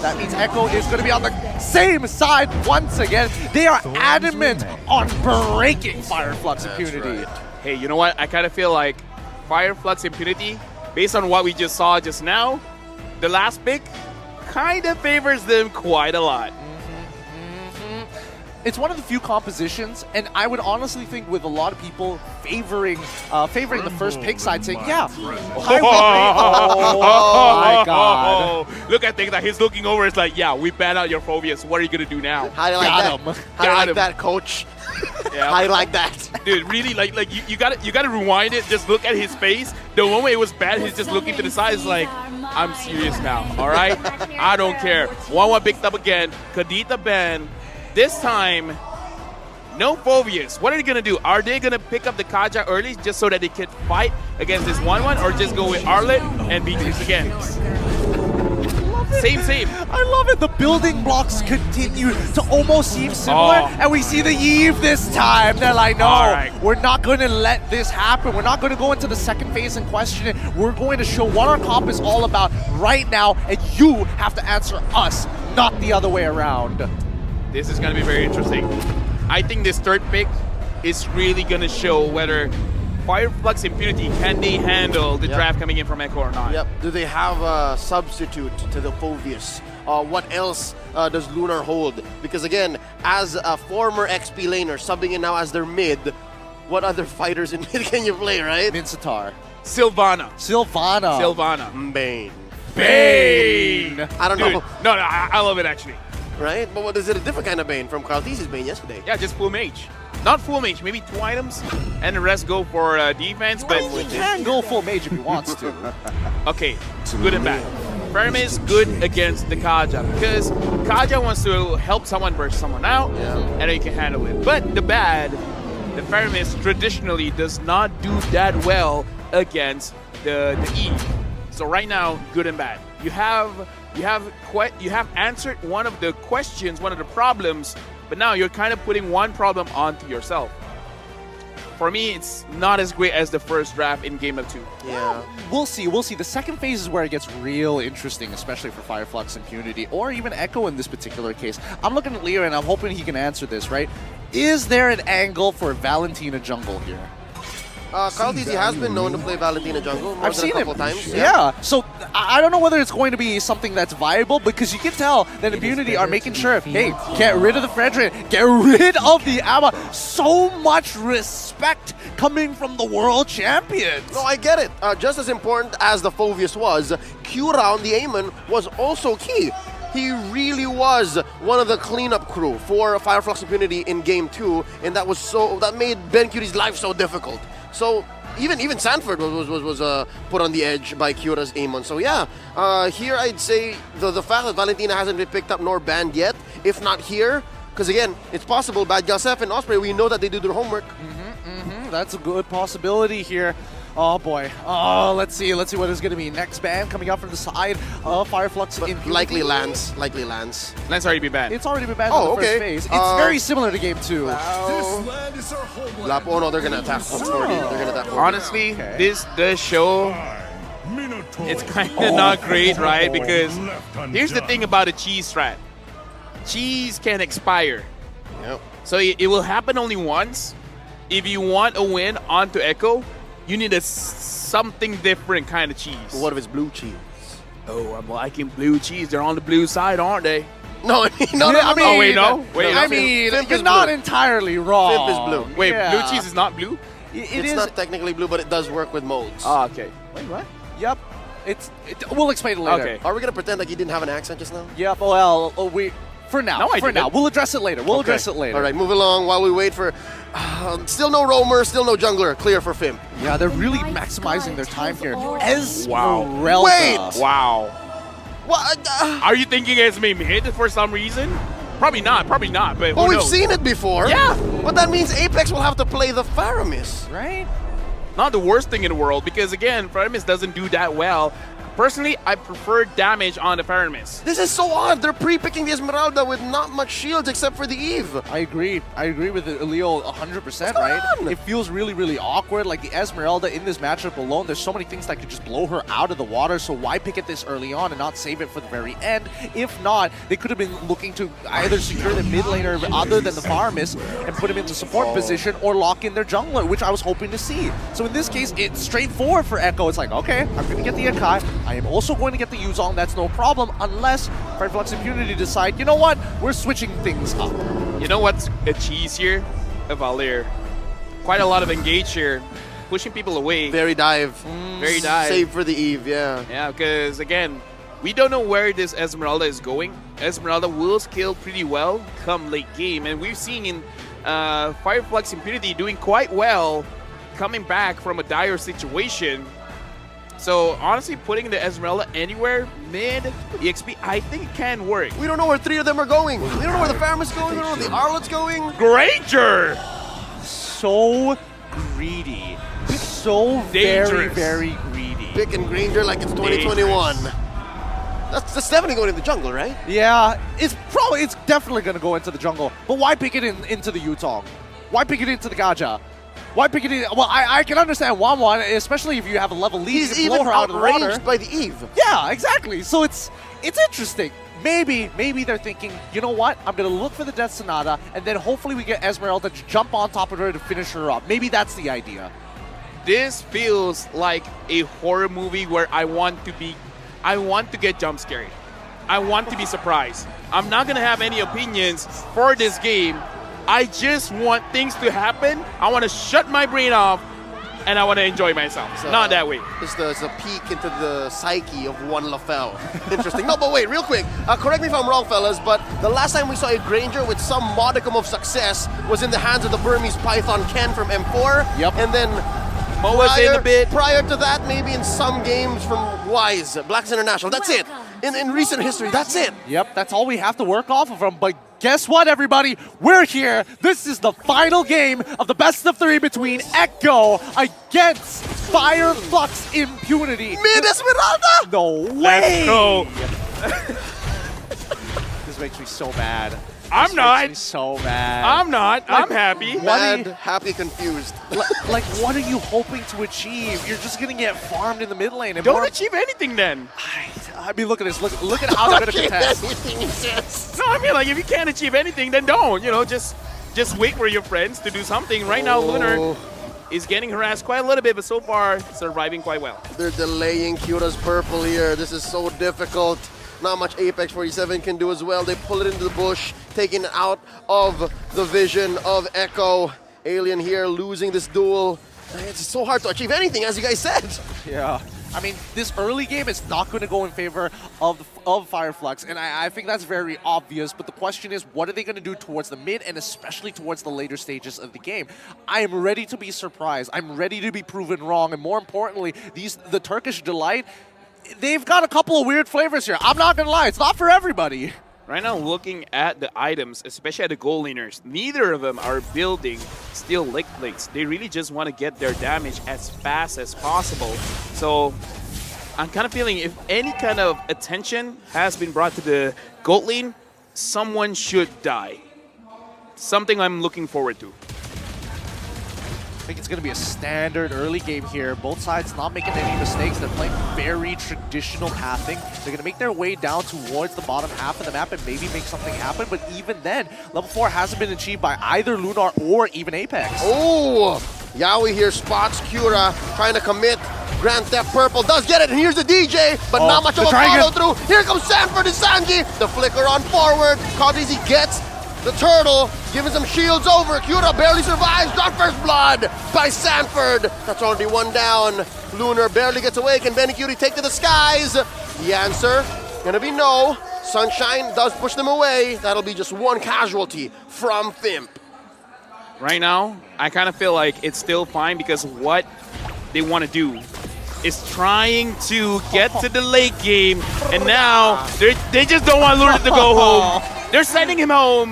That means Echo is going to be on the same side once again. They are adamant on breaking Fire Flux impunity. Right. Hey, you know what? I kind of feel like Fire Flux impunity, based on what we just saw just now, the last pick kind of favors them quite a lot. It's one of the few compositions, and I would honestly think with a lot of people favoring the first pick side, saying, yeah, oh my god. Look at things that he's looking over, it's like, yeah, we ban out your phobias. What are you going to do now? How do you like Got that? him. How do you like him. that, coach? Yeah. How do you like that? Dude, really, like you gotta rewind it. Just look at his face. The moment it was bad, he's just looking to the side. It's like, I'm serious now. All right, I don't care. 1-1 picked up again. Kadita ban. This time, no phobias. What are they gonna do? Are they gonna pick up the Kaja early just so that they can fight against this 1-1, or just go with Arlet and Beatrice again? Same. I love it. The building blocks continue to almost seem similar, and we see the Eve this time. They're like, no, we're not going to let this happen. We're not going to go into the second phase and question it. We're going to show what our comp is all about right now, and you have to answer us, not the other way around. This is going to be very interesting. I think this third pick is really going to show whether Fire Flux impunity, can they handle the draft coming in from Echo or not? Yep. Do they have a substitute to the Phobius? What else does Lunar hold? Because again, as a former XP laner, subbing in now as their mid, what other fighters in mid can you play, right? Minsatar. Sylvana. Bane. I don't know. No, I love it actually. Right? But what is it, a different kind of Bane from Kralti's Bane yesterday? Yeah, just full mage. Not full mage, maybe 2 items, and the rest go for defense. But He can go full mage if he wants to. Okay, good and bad. Fermi is good against the Kaja because Kaja wants to help someone burst someone out, and then you can handle it. But the bad, the Fermis traditionally does not do that well against the Eve. So right now, good and bad. You have answered one of the questions, one of the problems, but now you're kind of putting one problem onto yourself. For me, it's not as great as the first draft in Game of 2. Yeah. We'll see. The second phase is where it gets real interesting, especially for Fire Flux impunity, or even Echo in this particular case. I'm looking at Leo, and I'm hoping he can answer this, right? Is there an angle for Valentina jungle here? Kralti's has been known to play Valentina jungle more than a couple times. Yeah. So I don't know whether it's going to be something that's viable, because you can tell that impunity are making sure, hey, get rid of the Fredrin, get rid of the Amma. So much respect coming from the world champions. No, I get it. Just as important as the Phobius was, Q-Round, the Amon, was also key. He really was one of the cleanup crew for Fire Flux impunity in Game 2, and that made Ben Curie's life so difficult. So even Sanford was put on the edge by Kyura's Amon. So yeah, here I'd say the fact that Valentina hasn't been picked up nor banned yet, if not here, because again, it's possible Bad Gasef and Osprey, we know that they do their homework. That's a good possibility here. Oh boy. Oh, let's see what is going to be. Next ban coming out from the side of Fire Flux. Likely Lance. Lance already been banned. It's already been banned in the first phase. It's very similar to Game 2. Oh no, they're going to attack 40. They're going to attack 40. Honestly, this does show it's kind of not great, right? Because here's the thing about a cheese strat. Cheese can expire. Yep. So it will happen only once. If you want a win onto Echo, you need something different kind of cheese. But what if it's blue cheese? Oh, I'm liking blue cheese. They're on the blue side, aren't they? No. Oh, wait, no? Wait, I mean, you're not entirely wrong. Fimp is blue. Wait, blue cheese is not blue? It's not technically blue, but it does work with modes. Oh, okay. Wait, what? Yep. We'll explain it later. Okay. Are we going to pretend like you didn't have an accent just now? Yep, well, For now. No, I for didn't. now. We'll address it later. All right, move along while we wait for... still no roamer, still no jungler. Clear for Fimp. Yeah, they're really maximizing their time here. Wow. Wait! Wow. What? Are you thinking it's me mid for some reason? Probably not, but Well, we've seen it before. Yeah. But that means Apex will have to play the Faramis. Right? Not the worst thing in the world, because again, Faramis doesn't do that well Personally, I prefer damage on the Faramis. This is so odd. They're pre-picking the Esmeralda with not much shields except for the Eve. I agree. I agree with Leo 100%, right? It feels really, really awkward. Like the Esmeralda in this matchup alone, there's so many things that could just blow her out of the water. So why pick it this early on and not save it for the very end? If not, they could have been looking to either secure the mid laner other than the Faramis and put him in the support position or lock in their jungler, which I was hoping to see. So in this case, it's straightforward for Echo. It's like, okay, I'm going to get the Akai. I am also going to get the Yuzong. That's no problem unless Fireflux Impunity decide, you know what, we're switching things up. You know what's a cheese here? A Valir. Quite a lot of engage here. Pushing people away. Very dive. Very dive. Save for the Eve, yeah. Yeah, because again, we don't know where this Esmeralda is going. Esmeralda will scale pretty well come late game. And we've seen in Fireflux Impunity doing quite well coming back from a dire situation. So honestly, putting the Esmeralda anywhere, mid, EXP, I think it can work. We don't know where 3 of them are going. We don't know where the Faramis is going. We don't know where the Arlet's going. Granger! So greedy. So Dangerous. very, very greedy. Picking Granger like it's 2021. That's definitely going in the jungle, right? Yeah, it's definitely going to go into the jungle. But why pick it into the Yutong? Why pick it into the Gaja? Why pick it in? Well, I can understand 1-1, especially if you have a level lead. He's you can blow even her out of the water. outranged by the Eve. Yeah, exactly. So it's interesting. Maybe they're thinking, you know what? I'm going to look for the Death Sonata, and then hopefully we get Esmeralda to jump on top of her to finish her up. Maybe that's the idea. This feels like a horror movie where I want to get jump scared. I want to be surprised. I'm not going to have any opinions for this game. I just want things to happen. I want to shut my brain off, and I want to enjoy myself. So, not that way. It's a peek into the psyche of one LaFell. Interesting. No, but wait, real quick. Correct me if I'm wrong, fellas, but the last time we saw a Granger with some modicum of success was in the hands of the Burmese Python Ken from M4. Yep. And then Moa's in a bit. Prior to that, maybe in some games from Wise, Blacks International. That's it. In recent history, that's it. Yep, that's all we have to work off of them. But guess what, everybody? We're here. This is the final game of the best of 3 between Echo against Fireflux Impunity. Mid Esmeralda! No way! Let's go. This makes me so mad. I'm This not. makes me so mad. I'm not. I'm happy. Mad, happy, confused. Like, what are you hoping to achieve? You're just gonna get farmed in the mid lane. And Don't achieve anything then. I mean, look at this. Look at how they're gonna contest. No, I mean, like, if you can't achieve anything, then don't. You know, just wait for your friends to do something. Right now, Lunar is getting harassed quite a little bit, but so far, surviving quite well. They're delaying Kyura's purple here. This is so difficult. Not much Apex 47 can do as well. They pull it into the bush, taking it out of the vision of Echo. Alien here losing this duel. It's so hard to achieve anything, as you guys said. Yeah. I mean, this early game is not going to go in favor of Fireflux, and I think that's very obvious, but the question is, what are they going to do towards the mid and especially towards the later stages of the game? I am ready to be surprised. I'm ready to be proven wrong, and more importantly, the Turkish Delight, they've got a couple of weird flavors here. I'm not going to lie, it's not for everybody. Right now, looking at the items, especially at the goal laners, neither of them are building steel leg plates. They really just want to get their damage as fast as possible. So I'm kind of feeling if any kind of attention has been brought to the gold lane, someone should die. Something I'm looking forward to. I think it's going to be a standard early game here. Both sides not making any mistakes. They're playing very traditional pathing. They're going to make their way down towards the bottom half of the map and maybe make something happen. But even then, level 4 hasn't been achieved by either Lunar or even Apex. Oh, Yaoi here spots Cura trying to commit. Grand Theft Purple does get it, and here's the DJ, but not much of a follow-through. Here comes Sanford and Sanji. The flicker on forward. Kazizi gets the turtle, giving some shields over. Cura barely survives. Got first blood by Sanford. That's already one down. Lunar barely gets away. Can Benny Cutie take to the skies? The answer gonna be no. Sunshine does push them away. That'll be just one casualty from Fimp. Right now, I kind of feel like it's still fine because what they want to do is trying to get to the late game, and now they just don't want Lunar to go home. They're sending him home,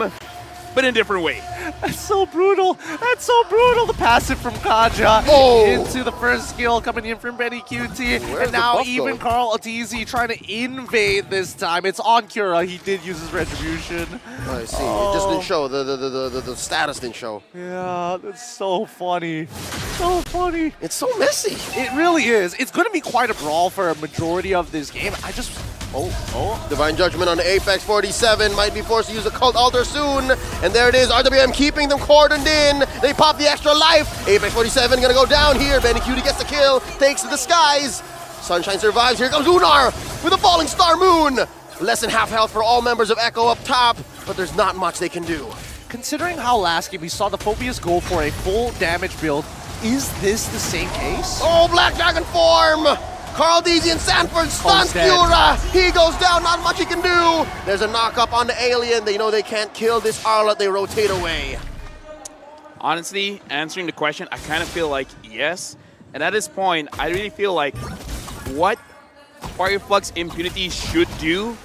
but in a different way. That's so brutal. That's so brutal. The passive from Kaja into the first skill coming in from Benny QT. Where's and now the buff, even though? Carl Atizi trying to invade this time. It's on Cura. He did use his retribution. I see. It just didn't show. The status didn't show. Yeah, that's so funny. So funny. It's so messy. It really is. It's going to be quite a brawl for a majority of this game. I just... Divine Judgment on the Apex 47 might be forced to use a Cult Altar soon. And there it is, RWM keeping them cordoned in. They pop the extra life. Apex 47 gonna go down here. Benny Cutie gets the kill, takes to the skies. Sunshine survives. Here comes Lunar with a falling star moon. Less than half health for all members of Echo up top, but there's not much they can do. Considering how last game we saw the Phobias go for a full damage build, is this the same case? Oh, Black Dragon form! Carl Deasy and Sanford stuns Cura. He goes down, not much he can do. There's a knock up on the alien. They know they can't kill this Arlet. They rotate away. Honestly, answering the question, I kind of feel like yes. And at this point, I really feel like what Fireflux Impunity should do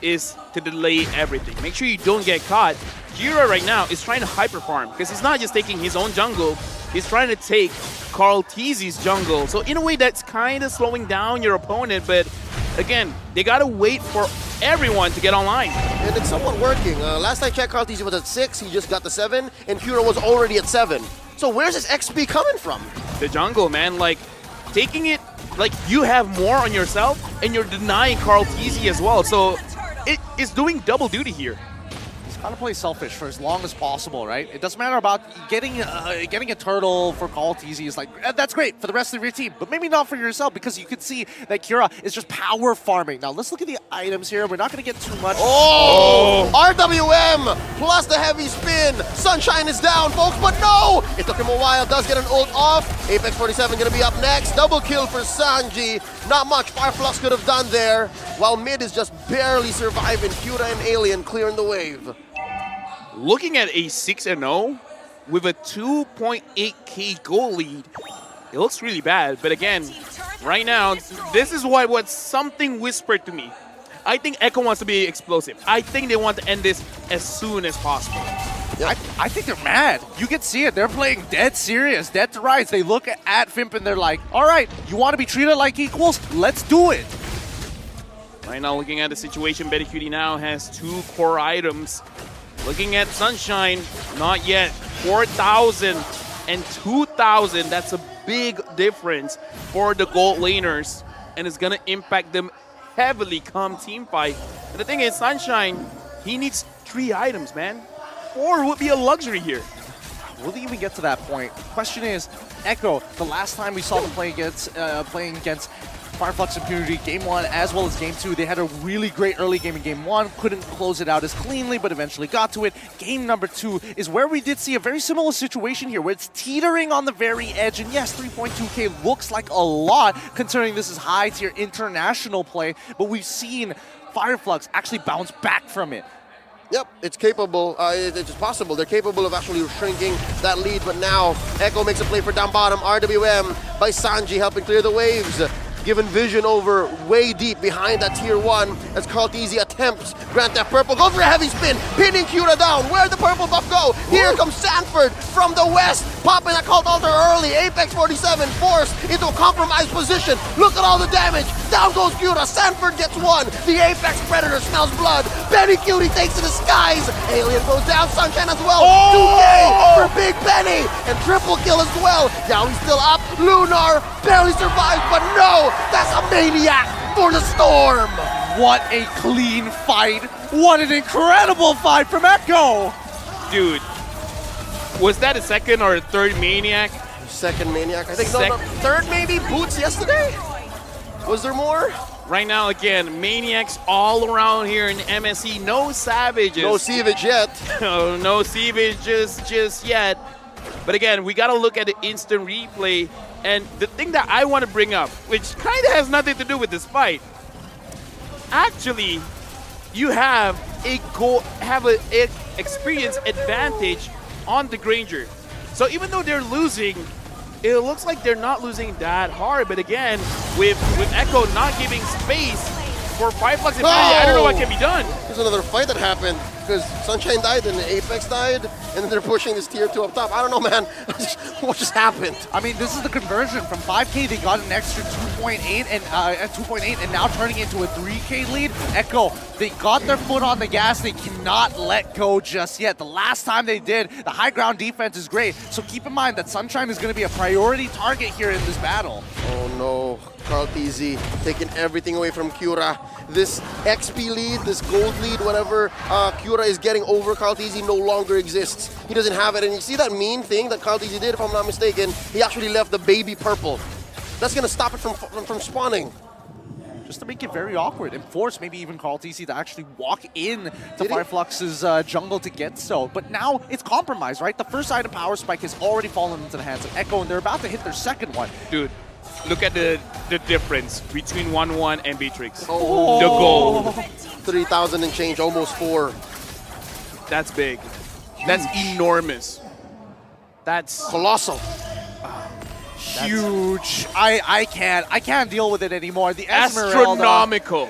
is to delay everything. Make sure you don't get caught. Cura right now is trying to hyper farm because he's not just taking his own jungle, he's trying to take Carl Teasy's jungle. So in a way that's kind of slowing down your opponent, but again, they gotta wait for everyone to get online. And it's somewhat working. Last I checked, Carl Teasy was at 6, he just got the 7, and Cura was already at 7. So where's this XP coming from? The jungle, man, like taking it, like you have more on yourself and you're denying Carl Teasy as well. So it is doing double duty here. Gotta play selfish for as long as possible, right? It doesn't matter about getting a turtle for Call Teasy is like, that's great for the rest of your team, but maybe not for yourself because you can see that Cura is just power farming. Now let's look at the items here. We're not gonna get too much. RWM plus the heavy spin. Sunshine is down, folks, but no! It took him a while, does get an ult off. Apex 47 gonna be up next. Double kill for Sanji. Not much Fireflux could have done there, while mid is just barely surviving. Cura and Alien clearing the wave. Looking at a 6-0 with a 2.8k goal lead, it looks really bad. But again, right now, this is what something whispered to me. I think Echo wants to be explosive. I think they want to end this as soon as possible. I think they're mad. You can see it. They're playing dead serious, dead to rights. They look at Fimp and they're like, all right, you want to be treated like equals? Let's do it. Right now, looking at the situation, Betty Cutie now has 2 core items. Looking at Sunshine, not yet. 4,000 and 2,000. That's a big difference for the gold laners, and it's gonna impact them heavily come team fight. And the thing is, Sunshine, he needs 3 items, man. 4 would be a luxury here. Will they even get to that point? Question is, Echo, the last time we saw them playing against Fireflux Impunity, Game 1 as well as Game 2, they had a really great early game in Game 1, couldn't close it out as cleanly, but eventually got to it. Game number 2 is where we did see a very similar situation here, where it's teetering on the very edge, and yes, 3.2k looks like a lot, considering this is high-tier international play, but we've seen Fireflux actually bounce back from it. Yep, it's capable. It's possible. They're capable of actually shrinking that lead, but now Echo makes a play for down bottom. RWM by Sanji helping clear the waves. Given vision over way deep behind that tier 1 as Carl Teasy attempts Grant that purple, goes for a heavy spin, pinning Cura down. Where'd the purple buff go? Here comes Sanford from the west, popping that Cult Altar early. Apex 47 forced into a compromised position. Look at all the damage. Down goes Cura. Sanford gets 1. The Apex Predator smells blood. Benny Cutie takes to the skies. Alien goes down. Sunshine as well. 2K for Big Benny. And triple kill as well. Yowie's still up. Lunar barely survives, but no! That's a maniac for the Storm! What a clean fight. What an incredible fight from Echo. Dude, was that a second or a third Maniac? Second Maniac, I think. No, third maybe? Boots yesterday? Was there more? Right now, again, Maniacs all around here in MSC. No Savages. No Savage yet. No Savages just yet. But again, we got to look at the instant replay. And the thing that I want to bring up, which kind of has nothing to do with this fight, actually, you have a experience advantage on the Granger. So even though they're losing, it looks like they're not losing that hard. But again, with Echo not giving space for Fireflux Infinity, I don't know what can be done. There's another fight that happened because Sunshine died and Apex died, and then they're pushing this tier 2 up top. I don't know, man. What just happened? I mean, this is the conversion from 5K. They got an extra 2.8 and now turning into a 3K lead. Echo, they got their foot on the gas. They cannot let go just yet. The last time they did, the high ground defense is great. So keep in mind that Sunshine is going to be a priority target here in this battle. Oh no, Carl TZ taking everything away from Cura. This XP lead, this gold lead, whatever Cura is getting over Carl TZ no longer exists. He doesn't have it. And you see that mean thing that Carl TZ did, if I'm not mistaken? He actually left the baby purple. That's going to stop it from spawning. Just to make it very awkward and force maybe even Carl TC to actually walk in to Fireflux's jungle to get so. But now it's compromised, right? The first item power spike has already fallen into the hands of Echo, and they're about to hit their second one. Dude, look at the difference between 1-1 and Beatrix. Oh. The gold. 3,000 and change, almost 4. That's big. That's enormous. That's colossal. Huge. I can't deal with it anymore. The Esmeralda, astronomical.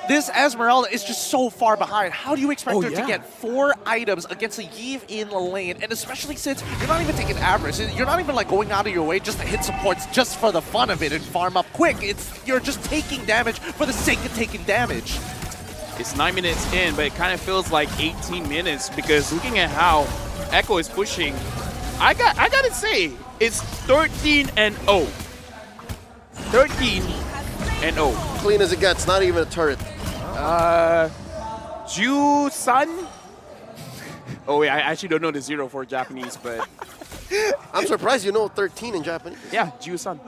This Esmeralda is just so far behind. How do you expect her to get 4 items against a Yve in the lane? And especially since you're not even taking average. You're not even like going out of your way just to hit supports just for the fun of it and farm up quick. You're just taking damage for the sake of taking damage. It's 9 minutes in, but it kind of feels like 18 minutes because looking at how Echo is pushing, I gotta say, it's 13-0. 13-0. Clean as it gets, not even a turret. Ju-san? Oh wait, I actually don't know the 0 for Japanese, but... I'm surprised you know 13 in Japanese. Yeah, Ju-san.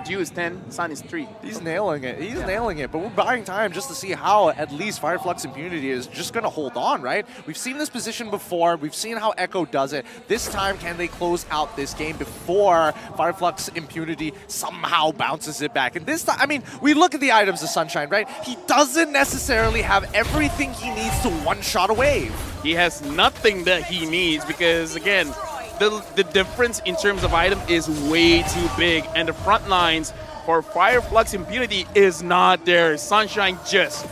Ju is 10, San is 3. He's nailing it. He's nailing it. But we're buying time just to see how at least Fireflux Impunity is just going to hold on, right? We've seen this position before. We've seen how Echo does it. This time, can they close out this game before Fireflux Impunity somehow bounces it back? And this time, I mean, we look at the items of Sunshine, right? He doesn't necessarily have everything he needs to one-shot a wave. He has nothing that he needs because, again, the difference in terms of item is way too big, and the front lines for Fireflux Impunity is not there. Sunshine just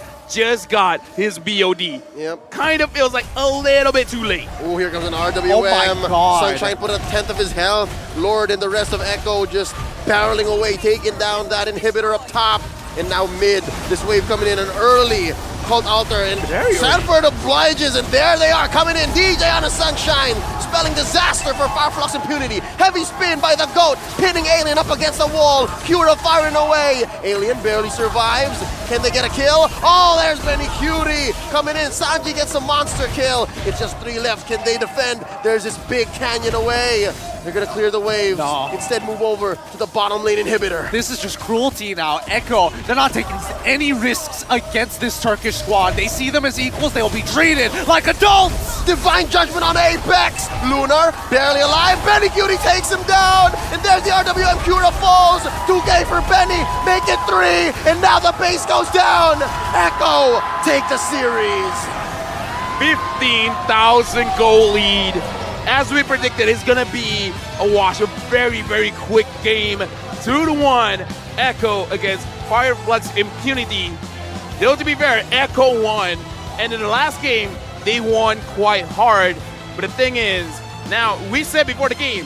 got his BOD. Yep. Kind of feels like a little bit too late. Oh, here comes an RWM. Oh my God. Sunshine put a 10th of his health. Lord and the rest of Echo just barreling away, taking down that inhibitor up top. And now mid, this wave coming in an early Cult Altar, and Sanford obliges, and there they are coming in. DJ on a Sunshine, spelling disaster for Fireflux Impunity. Heavy spin by the GOAT, pinning Alien up against the wall. Cura firing away. Alien barely survives. Can they get a kill? Oh, there's Benny Cutie coming in. Sanji gets a monster kill. It's just 3 left. Can they defend? There's this big canyon away. They're gonna clear the waves. No. Instead, move over to the bottom lane inhibitor. This is just cruelty now. Echo, they're not taking any risks against this Turkish squad. They see them as equals. They will be treated like adults. Divine Judgment on Apex. Lunar, barely alive. Benny Cutie takes him down. And there's the RWM. Cura falls. 2K for Benny. Make it 3. And now the base goes down. Echo take the series. 15,000 goal lead. As we predicted, it's gonna be a wash, a very, very quick game. 2-1, Echo against Fireflux Impunity. Though to be fair, Echo won, and in the last game, they won quite hard. But the thing is, now, we said before the game,